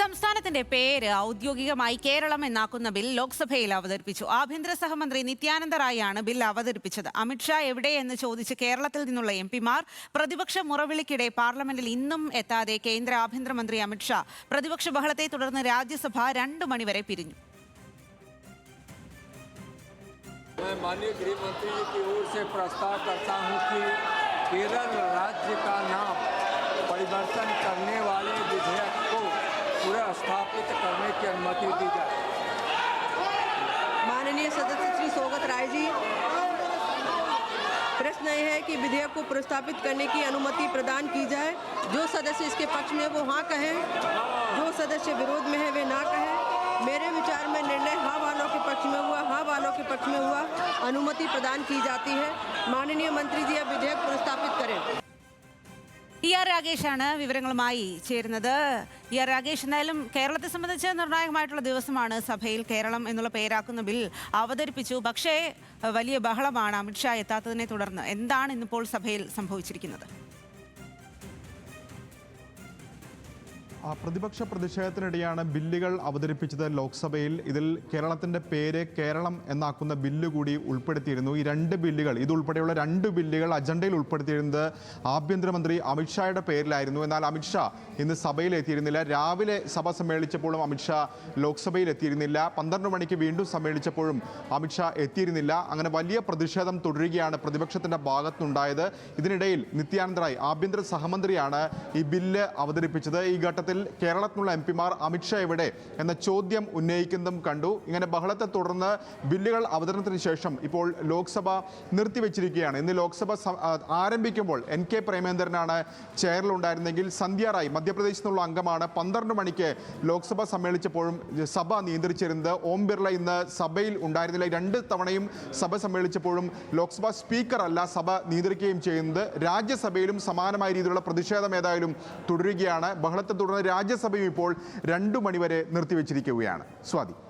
സംസ്ഥാനത്തിന്റെ പേര് ഔദ്യോഗികമായി കേരളം എന്നാക്കുന്ന ബിൽ ലോക്സഭയിൽ അവതരിപ്പിച്ചു. ആഭ്യന്തര സഹമന്ത്രി നിത്യാനന്ദ റായിയാണ് ബിൽ അവതരിപ്പിച്ചത്. അമിത്ഷാ എവിടെയെന്ന് ചോദിച്ച് കേരളത്തിൽ നിന്നുള്ള എംപിമാർ പ്രതിപക്ഷ മുറവിളിക്കിടെ പാർലമെന്റിൽ ഇന്നും എത്താതെ കേന്ദ്ര ആഭ്യന്തരമന്ത്രി അമിത്ഷാ പ്രതിപക്ഷ ബഹളത്തെ തുടർന്ന് രാജ്യസഭ 2 മണിവരെ പിരിഞ്ഞു. मैं माननीय गृह मंत्री जी की ओर से प्रस्ताव करता हूं कि केरल राज्य का नाम परिवर्तन करने वाले विधेयक को पुनर्स्थापित करने की अनुमति दी जाए। माननीय सदस्य श्री सौगत राय जी, प्रश्न यह है कि विधेयक को पुनर्स्थापित करने की अनुमति प्रदान की जाए। जो सदस्य इसके पक्ष में वो हाँ कहें, जो सदस्य विरोध में है वे ना कहें। मेरे विचार में निर्णय हाँ वालों के पक्ष में हुआ, हाँ वालों के पक्ष में हुआ, अनुमति प्रदान की जाती है। माननीय मंत्री जी अब विधेयक पुनर्स्थापित करें। ER രാഗേഷാണ് വിവരങ്ങളുമായി ചേരുന്നത്. ER രാഗേഷ്, എന്തായാലും കേരളത്തെ സംബന്ധിച്ച് നിർണായകമായിട്ടുള്ള ദിവസമാണ്. സഭയിൽ കേരളം എന്നുള്ള പേരാക്കുന്ന ബിൽ അവതരിപ്പിച്ചു. പക്ഷേ വലിയ ബഹളമാണ് അമിത്ഷാ എത്താത്തതിനെ തുടർന്ന്. എന്താണ് ഇന്നിപ്പോൾ സഭയിൽ സംഭവിച്ചിരിക്കുന്നത്? പ്രതിപക്ഷ പ്രതിഷേധത്തിനിടെയാണ് ബില്ലുകൾ അവതരിപ്പിച്ചത് ലോക്സഭയിൽ. ഇതിൽ കേരളത്തിൻ്റെ പേര് കേരളം എന്നാക്കുന്ന ബില്ല് കൂടി ഉൾപ്പെടുത്തിയിരുന്നു. ഈ 2 ബില്ലുകൾ, ഇതുൾപ്പെടെയുള്ള 2 ബില്ലുകൾ അജണ്ടയിൽ ഉൾപ്പെടുത്തിയിരുന്നത് ആഭ്യന്തരമന്ത്രി അമിത്ഷായുടെ പേരിലായിരുന്നു. എന്നാൽ അമിത്ഷാ ഇന്ന് സഭയിൽ എത്തിയിരുന്നില്ല. രാവിലെ സഭ സമ്മേളിച്ചപ്പോഴും അമിത്ഷാ ലോക്സഭയിൽ എത്തിയിരുന്നില്ല. 12 മണിക്ക് വീണ്ടും സമ്മേളിച്ചപ്പോഴും അമിത്ഷാ എത്തിയിരുന്നില്ല. അങ്ങനെ വലിയ പ്രതിഷേധം തുടരുകയാണ് പ്രതിപക്ഷത്തിൻ്റെ ഭാഗത്തുനിന്നുണ്ടായത്. ഇതിനിടയിൽ നിത്യാനന്ദ റായ് ആഭ്യന്തര സഹമന്ത്രിയാണ് ഈ ബില്ല് അവതരിപ്പിച്ചത്. ഈ ഘട്ടത്തിൽ കേരളത്തിലുള്ള എംപിമാർ അമിത്ഷാ എവിടെ എന്ന ചോദ്യം ഉന്നയിക്കുന്നതും കണ്ടു. ഇങ്ങനെ ബഹളത്തെ തുടർന്ന് ബില്ലുകൾ അവതരണത്തിന് ശേഷം ഇപ്പോൾ ലോക്സഭ നിർത്തിവെച്ചിരിക്കുകയാണ്. ഇന്ന് ലോക്സഭ ആരംഭിക്കുമ്പോൾ NK പ്രേമേന്ദ്രനാണ് ചെയറിലുണ്ടായിരുന്നെങ്കിൽ സന്ധ്യ റായ് മധ്യപ്രദേശിൽ നിന്നുള്ള അംഗമാണ്. 12 മണിക്ക് ലോക്സഭ സമ്മേളിച്ചപ്പോഴും സഭ നിയന്ത്രിച്ചിരുന്നത്. ഓം ബിർള ഇന്ന് സഭയിൽ ഉണ്ടായിരുന്നില്ല. 2 തവണയും സഭ സമ്മേളിച്ചപ്പോഴും ലോക്സഭ സ്പീക്കർ അല്ല സഭ നിയന്ത്രിക്കുകയും ചെയ്യുന്നത്. രാജ്യസഭയിലും സമാനമായ രീതിയിലുള്ള പ്രതിഷേധം ഏതായാലും തുടരുകയാണ്. ബഹളത്തെ തുടർന്ന് രാജ്യസഭയും ഇപ്പോൾ 2 മണിവരെ നിർത്തിവെച്ചിരിക്കുകയാണ്. സ്വാതി.